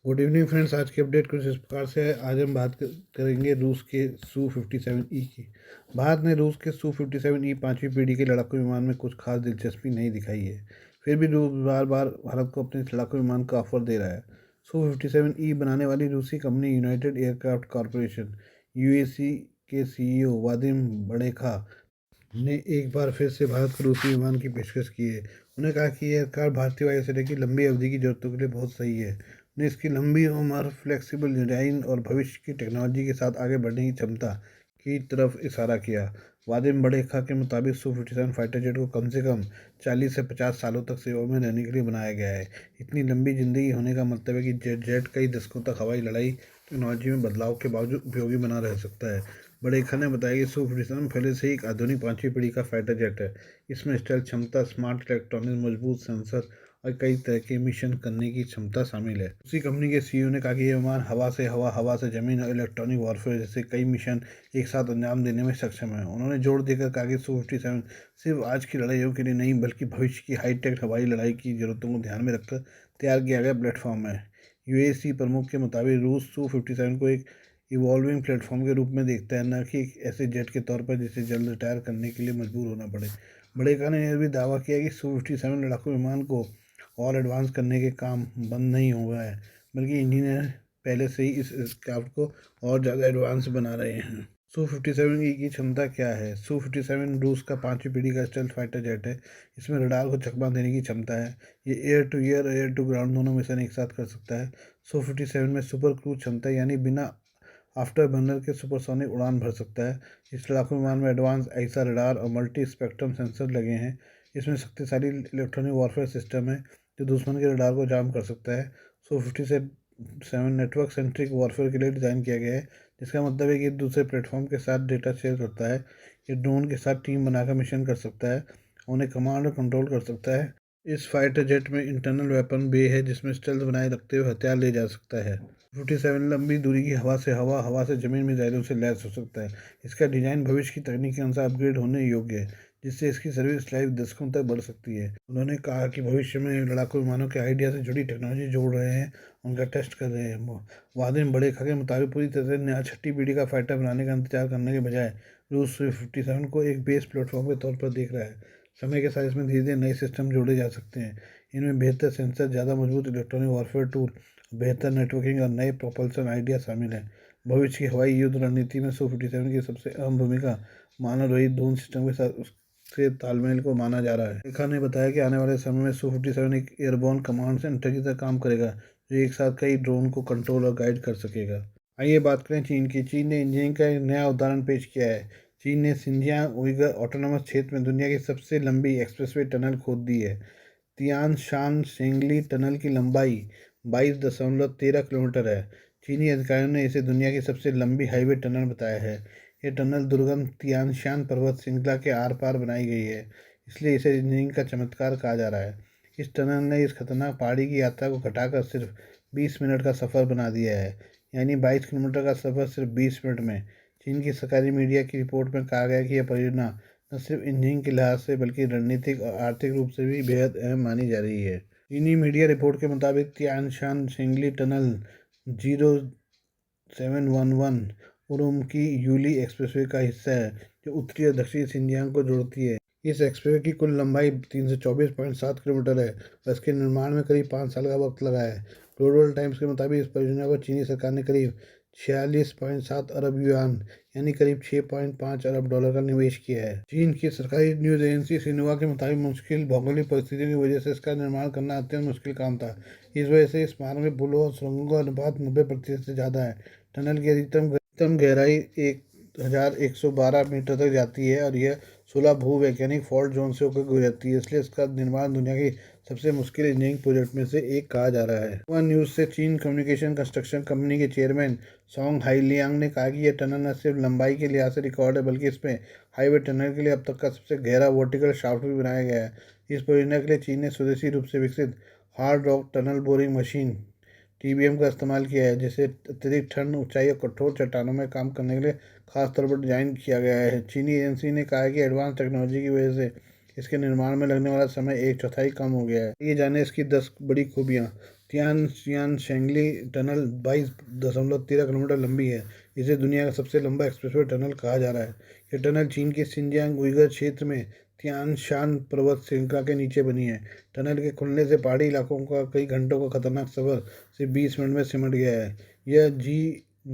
Good evening friends. आज की update कुछ इस प्रकार से है। आज हम बात करेंगे रूस के Su-57E की। भारत ने रूस के Su-57E 5वीं पीढ़ी के लड़ाकू विमान में कुछ खास दिलचस्पी नहीं दिखाई है। फिर भी रूस बार बार भारत को अपने लड़ाकू विमान का ऑफर दे रहा है। Su-57E बनाने वाली रूसी company United aircraft corporation (UAC) के CEO वादिम बड़ेखा ने एक बार फिर से भारत को रूसी विमान की पेशकश की है। उन्होंने कहा कि यह कार भारतीय वायुसेना की लंबी अवधि की जरूरतों के लिए बहुत सही है। उन्हें इसकी लंबी उम्र, फ्लेक्सिबल डिजाइन और भविष्य की टेक्नोलॉजी के साथ आगे बढ़ने की क्षमता की तरफ इशारा किया। वादिम बड़ेखा के मुताबिक Su-57 फाइटर जेट को कम से कम 40 से 50 सालों तक सेवा में रहने के लिए बनाया गया है। इतनी लंबी जिंदगी होने का मतलब है कि जेट कई दशकों तक हवाई लड़ाई टेक्नोलॉजी में बदलाव के बावजूद उपयोगी बना रह सकता है। बड़ेखा ने बताया कि Su-57 पहले से ही एक आधुनिक 5वीं पीढ़ी का फाइटर जेट है। इसमें स्टेल्थ क्षमता, स्मार्ट इलेक्ट्रॉनिक्स, मजबूत सेंसर और कई तरह के मिशन करने की क्षमता शामिल है। उसी कंपनी के CEO ने कहा कि यह विमान हवा से हवा, हवा से जमीन और इलेक्ट्रॉनिक वॉरफेयर जैसे कई मिशन एक साथ अंजाम देने में सक्षम है। उन्होंने जोर देकर कहा कि Su-57 सिर्फ आज की लड़ाइयों के लिए नहीं, बल्कि भविष्य की हाईटेक हवाई लड़ाई की जरूरतों को ध्यान में रखकर तैयार किया गया प्लेटफॉर्म है। UAC प्रमुख के मुताबिक रूस Su-57 को एक इवॉल्विंग प्लेटफॉर्म के रूप में देखता है, न कि एक ऐसे जेट के तौर पर जिसे जल्द रिटायर करने के लिए मजबूर होना पड़े। बड़ेका ने यह भी दावा किया कि Su-57 लड़ाकू विमान को और एडवांस करने के काम बंद नहीं हुआ है, बल्कि इंजीनियर पहले से ही इस एयरक्राफ्ट को और ज़्यादा एडवांस बना रहे हैं। Su-57 की क्षमता क्या है? Su-57 रूस का 5वीं पीढ़ी का स्टेल्थ फाइटर जेट है। इसमें रडार को चकमा देने की क्षमता है। ये air to air, air to ground दोनों मिशन एक साथ कर सकता है। Su-57 में सुपर क्रूज क्षमता, यानी बिना आफ्टर बर्नर के सुपरसोनिक उड़ान भर सकता है। इस लड़ाकू विमान में एडवांस ऐसा रडार और मल्टी स्पेक्ट्रम सेंसर लगे हैं। इसमें शक्तिशाली इलेक्ट्रॉनिक वॉरफेयर सिस्टम है जो दुश्मन के रडार को जाम कर सकता है। Su-57 नेटवर्क सेंट्रिक वॉरफेयर के लिए डिज़ाइन किया गया है, जिसका मतलब है कि दूसरे प्लेटफॉर्म के साथ डेटा शेयर करता है। ये ड्रोन के साथ टीम बनाकर मिशन कर सकता है, उन्हें कमांड और कंट्रोल कर सकता है। इस फाइटर जेट में इंटरनल वेपन बे है, जिसमें स्टेल्थ बनाए रखते हुए हथियार ले जा सकता है। Su-57 लंबी दूरी की हवा से हवा, हवा से जमीन मिसाइलों से लैस हो सकता है। इसका डिजाइन भविष्य की तकनीक के अनुसार अपग्रेड होने योग्य है, जिससे इसकी सर्विस लाइफ दशकों तक बढ़ सकती है। उन्होंने कहा कि भविष्य में लड़ाकू विमानों के आइडिया से जुड़ी टेक्नोलॉजी जोड़ रहे हैं, उनका टेस्ट कर रहे हैं। वादिम बड़ेखा के मुताबिक पूरी तरह से नया 6वीं पीढ़ी का फाइटर बनाने का इंतजार करने के बजाय रूस Su-57 को एक बेस प्लेटफॉर्म के तौर पर देख रहा है। समय के साथ इसमें धीरे धीरे नए सिस्टम जोड़े जा सकते हैं। इनमें बेहतर सेंसर, ज़्यादा मजबूत इलेक्ट्रॉनिक वॉरफेयर टूल, बेहतर नेटवर्किंग और नए प्रोपल्सन आइडिया शामिल हैं। भविष्य की हवाई युद्ध रणनीति में Su-57 की सबसे अहम भूमिका मानव रहित ड्रोन सिस्टम के साथ उसके तालमेल को माना जा रहा है। रेखा ने बताया कि आने वाले समय में Su-57 एक एयरबोर्न कमांड सेंटर की तरह काम करेगा, जो एक साथ कई ड्रोन को कंट्रोल और गाइड कर सकेगा। आइए बात करें चीन की। चीन ने इंजीनियरिंग का एक नया उदाहरण पेश किया है। चीन ने सिंजियांग उइगर ऑटोनोमस क्षेत्र में दुनिया की सबसे लंबी एक्सप्रेसवे टनल खोद दी है। तियान शान शेंगली टनल की लंबाई 22.13 किलोमीटर है। चीनी अधिकारियों ने इसे दुनिया की सबसे लंबी हाईवे टनल बताया है। यह टनल दुर्गम तियानशान पर्वत श्रृंखला के आर पार बनाई गई है, इसलिए इसे इंजीनियरिंग का चमत्कार कहा जा रहा है। इस टनल ने इस खतरनाक पहाड़ी की यात्रा को घटाकर सिर्फ 20 मिनट का सफ़र बना दिया है, यानी 22 किलोमीटर का सफ़र सिर्फ 20 मिनट में। चीन की सरकारी मीडिया की रिपोर्ट में कहा गया है कि यह परियोजना न सिर्फ इंजीनियरिंग के लिहाज से, बल्कि रणनीतिक और आर्थिक रूप से भी बेहद अहम मानी जा रही है। चीनी मीडिया रिपोर्ट के मुताबिक तियानशान शेंगली टनल 0711 उरुमकी यूली एक्सप्रेसवे का हिस्सा है, जो उत्तरी और दक्षिणी सिंजियांग को जोड़ती है। इस एक्सप्रेसवे की कुल लंबाई 324.7 किलोमीटर है और इसके निर्माण में करीब 5 साल का वक्त लगा है। ग्लोबल टाइम्स के मुताबिक इस परियोजना पर चीनी सरकार ने करीब 46.7 अरब युआन, यानी करीब 6.5 अरब डॉलर का निवेश किया है। चीन की सरकारी न्यूज़ एजेंसी सिन्हुआ के मुताबिक मुश्किल भौगोलिक परिस्थितियों की वजह से इसका निर्माण करना अत्यंत मुश्किल काम था। इस वजह से इस मार्ग में पुलों और सुरंगों का अनुपात 90% से ज़्यादा है। टनल की अधिकतम गहराई 1112 मीटर तक जाती है और यह 16 भूवैज्ञानिक फॉल्ट जोन से होकर गुजरती है, इसलिए इसका निर्माण दुनिया की सबसे मुश्किल इंजीनियरिंग प्रोजेक्ट में से एक कहा जा रहा है। वन न्यूज़ से चीन कम्युनिकेशन कंस्ट्रक्शन कंपनी के चेयरमैन सोंग हाईलियांग ने कहा कि यह टनल न सिर्फ लंबाई के लिहाज से रिकॉर्ड है, बल्कि इसमें हाईवे टनल के लिए अब तक का सबसे गहरा वर्टिकल शाफ्ट भी बनाया गया है। इस परियोजना के लिए चीन ने स्वदेशी रूप से विकसित hard rock tunnel boring machine TBM का इस्तेमाल किया है, जिसे अत्यधिक ठंड, ऊंचाई और कठोर चट्टानों में काम करने के लिए खास तौर पर डिजाइन किया गया है। चीनी एजेंसी ने कहा है कि एडवांस टेक्नोलॉजी की वजह से इसके निर्माण में लगने वाला समय एक चौथाई कम हो गया है। ये जाने इसकी 10 बड़ी खूबियाँ। तियानशियान शेंगली टनल 22.13 किलोमीटर लंबी है। इसे दुनिया का सबसे लंबा एक्सप्रेसवे टनल कहा जा रहा है। यह टनल चीन के सिंजियांग उइगर क्षेत्र में तियानशान पर्वत श्रृंखला के नीचे बनी है। टनल के खुलने से पहाड़ी इलाकों का कई घंटों का खतरनाक सफर सिर्फ 20 मिनट में सिमट गया है। यह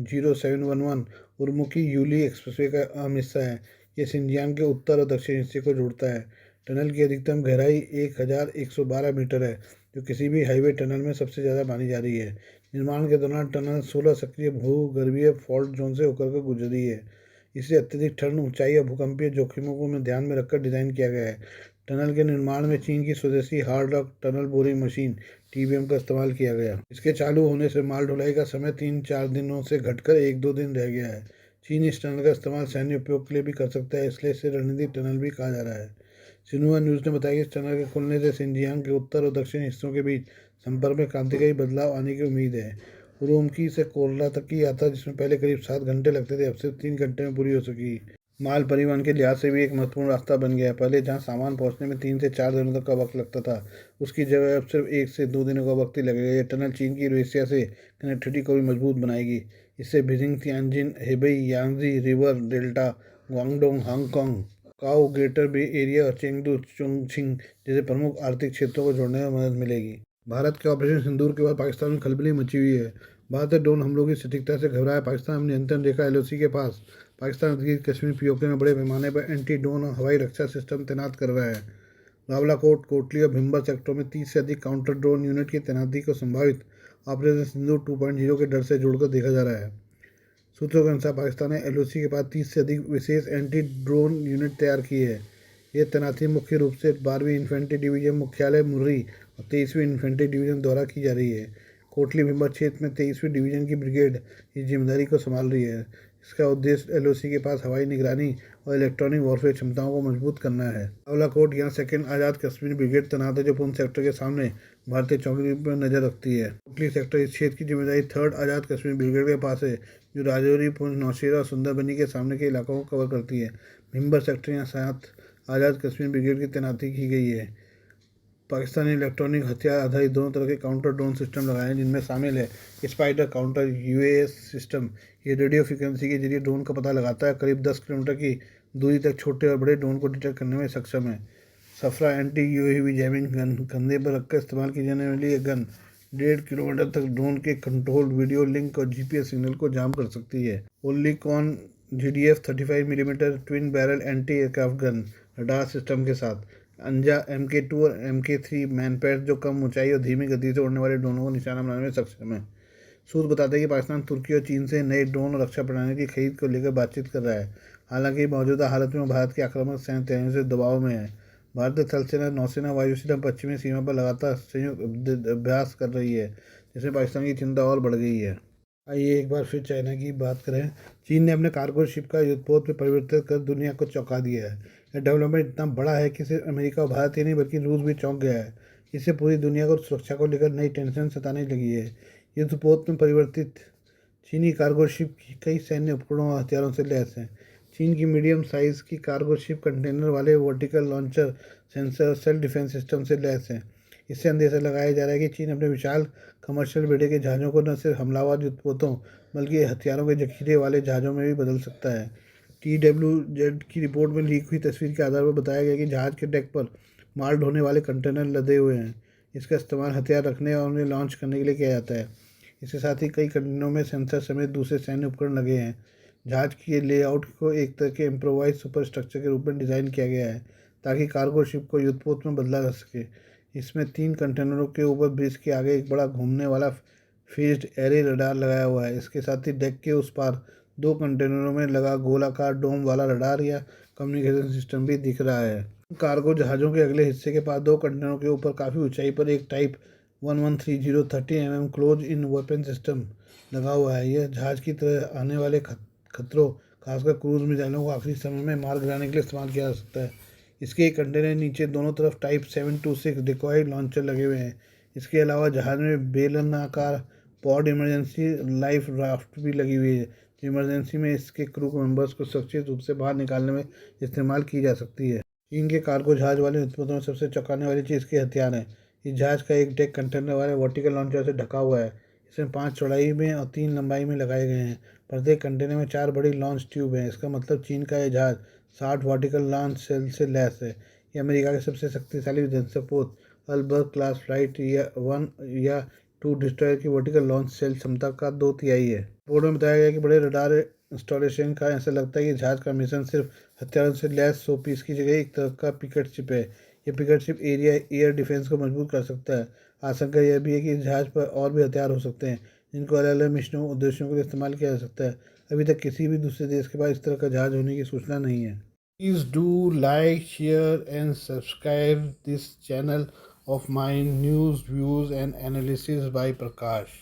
G0711 उर्मुखी यूली एक्सप्रेसवे का अहम हिस्सा है। यह सिंजियांग के उत्तर और दक्षिण हिस्से को जोड़ता है। टनल की अधिकतम गहराई 1112 मीटर है, जो किसी भी हाईवे टनल में सबसे ज़्यादा मानी जा रही है। निर्माण के दौरान टनल 16 सक्रिय भूगर्भीय फॉल्ट जोन से होकर गुजरी है। इसे अत्यधिक ठंड, ऊंचाई और भूकंपीय जोखिमों को में ध्यान में रखकर डिज़ाइन किया गया है। टनल के निर्माण में चीन की स्वदेशी hard rock tunnel boring machine TBM का इस्तेमाल किया गया। इसके चालू होने से माल ढुलाई का समय 3-4 दिनों से घटकर 1-2 दिन रह गया है। चीन इस टनल का इस्तेमाल सैन्य उपयोग के लिए भी कर सकता है, इसलिए इसे रणनीतिक टनल भी कहा जा रहा है। सिन्हुआ न्यूज़ ने बताया कि इस टनल के खुलने से सिंजियांग के उत्तर और दक्षिण हिस्सों के बीच संपर्क में क्रांतिकारी बदलाव आने की उम्मीद है। उरुमकी से कोरला तक की यात्रा, जिसमें पहले करीब 7 घंटे लगते थे, अब सिर्फ 3 घंटे में पूरी हो सकी। माल परिवहन के लिहाज से भी एक महत्वपूर्ण रास्ता बन गया है। पहले जहां सामान पहुंचने में 3 से 4 दिनों तक का वक्त लगता था, उसकी जगह अब सिर्फ 1 से 2 दिनों का वक्त ही लगेगा। यह टनल चीन की यूरेशिया से कनेक्टिविटी को भी मजबूत बनाएगी। इससे Beijing, Tianjin, Hebei, Yangtze river delta, Guangdong, Hong Kong, Macao greater bay area और चेंगडू, चोंगछिंग जैसे प्रमुख आर्थिक क्षेत्रों को जोड़ने में मदद मिलेगी। भारत के ऑपरेशन सिंदूर के बाद पाकिस्तान में खलबली मची हुई है। भारतीय ड्रोन हमलों की सटीकता से घबराया पाकिस्तान अपनी नियंत्रण रेखा LOC के पास पाकिस्तान अधिकृत कश्मीर POK में बड़े पैमाने पर एंटी ड्रोन और हवाई रक्षा सिस्टम तैनात कर रहा है। बावलाकोट, कोटली और भिम्बर सेक्टरों में 30 से अधिक काउंटर ड्रोन यूनिट की तैनाती को संभावित ऑपरेशन सिंदूर 2.0 के डर से जोड़कर देखा जा रहा है। सूत्रों के अनुसार पाकिस्तान ने LOC के बाद 30 से अधिक विशेष एंटी ड्रोन यूनिट तैयार की है। यह तैनाती मुख्य रूप से 12वीं इन्फेंट्री डिवीजन मुख्यालय मुर्री और 23वीं इन्फेंट्री डिवीजन द्वारा की जा रही है। कोटली भिम्बर क्षेत्र में 23वीं डिवीजन की ब्रिगेड इस जिम्मेदारी को संभाल रही है। इसका उद्देश्य LOC के पास हवाई निगरानी और इलेक्ट्रॉनिक वॉरफेयर क्षमताओं को मजबूत करना है। बावलाकोट यहाँ सेकेंड आज़ाद कश्मीर ब्रिगेड तैनात है, जो पुंछ सेक्टर के सामने भारतीय चौकी पर नजर रखती है। कोटली सेक्टर इस क्षेत्र की जिम्मेदारी 3rd आज़ाद कश्मीर ब्रिगेड के पास है, जो राजौरी, पुंछ, नौशेरा और सुंदरबनी के सामने के इलाकों को कवर करती है। भिम्बर सेक्टर यहाँ 7 आज़ाद कश्मीर ब्रिगेड की तैनाती की गई है। पाकिस्तानी इलेक्ट्रॉनिक हथियार आधारित दोनों तरह के काउंटर ड्रोन सिस्टम लगाए हैं, जिनमें शामिल है स्पाइडर काउंटर UAS सिस्टम। ये रेडियो फ्रिक्वेंसी के जरिए ड्रोन का पता लगाता है, करीब 10 किलोमीटर की दूरी तक छोटे और बड़े ड्रोन को डिटेक्ट करने में सक्षम है। सफरा एंटी UAV जैमिंग गन, कंधे पर रखकर इस्तेमाल की जाने वाली ये गन 1.5 किलोमीटर तक ड्रोन के कंट्रोल, वीडियो लिंक और GPS सिग्नल को जाम कर सकती है। ओलिकॉन GDF 35 millimetre twin barrel anti aircraft gun radar system के साथ अंजा MK2 और MK3 मैनपैड, जो कम ऊंचाई और धीमी गति से उड़ने वाले ड्रोनों को निशाना बनाने में सक्षम है। सूत्र बताते हैं कि पाकिस्तान तुर्की और चीन से नए ड्रोन और रक्षा प्रणाली की खरीद को लेकर बातचीत कर रहा है। हालांकि मौजूदा हालत में भारत की आक्रामक सैन्य तैयारियों से दबाव में है। भारतीय थल सेना, नौसेना, वायुसेना पश्चिमी सीमा पर लगातार संयुक्त अभ्यास कर रही है, जिसमें पाकिस्तान की चिंता और बढ़ गई है। आइए एक बार फिर चाइना की बात करें। चीन ने अपने कार्गो शिप का युद्धपोत में परिवर्तित कर दुनिया को चौंका दिया है। यह डेवलपमेंट इतना बड़ा है कि सिर्फ अमेरिका और भारत ही नहीं, बल्कि रूस भी चौंक गया है। इससे पूरी दुनिया को सुरक्षा को लेकर नई टेंशन सताने लगी है। युद्धपोत में परिवर्तित चीनी कार्गो शिप कई सैन्य उपकरणों और हथियारों से लैस है। चीन की मीडियम साइज की कार्गो शिप कंटेनर वाले वर्टिकल लॉन्चर, सेंसर और सेल्फ डिफेंस सिस्टम से लैस है। इससे अंदेशा लगाया जा रहा है कि चीन अपने विशाल कमर्शियल बेड़े के जहाज़ों को न सिर्फ हमलावर युद्धपोतों बल्कि हथियारों के जखीरे वाले जहाज़ों में भी बदल सकता है। TWZ की रिपोर्ट में लीक हुई तस्वीर के आधार पर बताया गया कि जहाज़ के डेक पर माल ढोने वाले कंटेनर लदे हुए हैं। इसका इस्तेमाल हथियार रखने और उन्हें लॉन्च करने के लिए किया जाता है। इसके साथ ही कई कंटेनरों में सेंसर समेत दूसरे सैन्य उपकरण लगे हैं। जहाज़ की लेआउट को एक तरह के इम्प्रोवाइज सुपर स्ट्रक्चर के रूप में डिज़ाइन किया गया है, ताकि कार्गो शिप को युद्धपोत में बदला जा सके। इसमें 3 कंटेनरों के ऊपर ब्रिज के आगे एक बड़ा घूमने वाला फेज्ड एरे रडार लगाया हुआ है। इसके साथ ही डेक के उस पार 2 कंटेनरों में लगा गोलाकार डोम वाला रडार या कम्युनिकेशन सिस्टम भी दिख रहा है। कार्गो जहाज़ों के अगले हिस्से के पास 2 कंटेनरों के ऊपर काफ़ी ऊंचाई पर एक type 1130 30 mm close in weapon system लगा हुआ है। यह जहाज़ की तरह आने वाले खतरों, खासकर क्रूज मिसाइलों को आखिरी समय में मार गिराने के लिए इस्तेमाल किया जा सकता है। इसके एक कंटेनर नीचे दोनों तरफ टाइप 726 डिकॉय लॉन्चर लगे हुए हैं। इसके अलावा जहाज़ में बेलनाकार पॉड इमरजेंसी लाइफ राफ्ट भी लगी हुई है, जो इमरजेंसी में इसके क्रू मेंबर्स को सुरक्षित रूप से बाहर निकालने में इस्तेमाल की जा सकती है। चीन के कार्गो जहाज़ वाले उत्पादों में सबसे चौंकाने वाली चीज़ इसके हथियार हैं। इस जहाज का एक डेक कंटेनर वाले वर्टिकल लॉन्चर से ढका हुआ है। इसमें 5 चौड़ाई में और 3 लंबाई में लगाए गए हैं। प्रत्येक कंटेनर में 4 बड़ी लॉन्च ट्यूब हैं। इसका मतलब चीन का यह जहाज 60 वर्टिकल लॉन्च सेल से लैस है। ये अमेरिका के सबसे शक्तिशाली जनसपोत अल्बर्ट क्लास फ्लाइट या 1 या 2 डिस्ट्रॉयर की वर्टिकल लॉन्च सेल क्षमता का 2/3 है। बोर्ड में बताया गया कि बड़े रडार इंस्टॉलेशन का ऐसा लगता है कि जहाज का मिशन सिर्फ हथियारों से लैस 100 पीस की जगह एक तरह का पिकेट शिप है। ये पिकेट शिप एयर डिफेंस को मजबूत कर सकता है। आशंका यह भी है कि इस जहाज पर और भी हथियार हो सकते हैं जिनको अलग अलग मिशनों उद्देश्यों के लिए इस्तेमाल किया जा सकता है। अभी तक किसी भी दूसरे देश के पास इस तरह का जहाज होने की सूचना नहीं है। Please do like share and subscribe this channel of my news, views, and analysis by Prakash.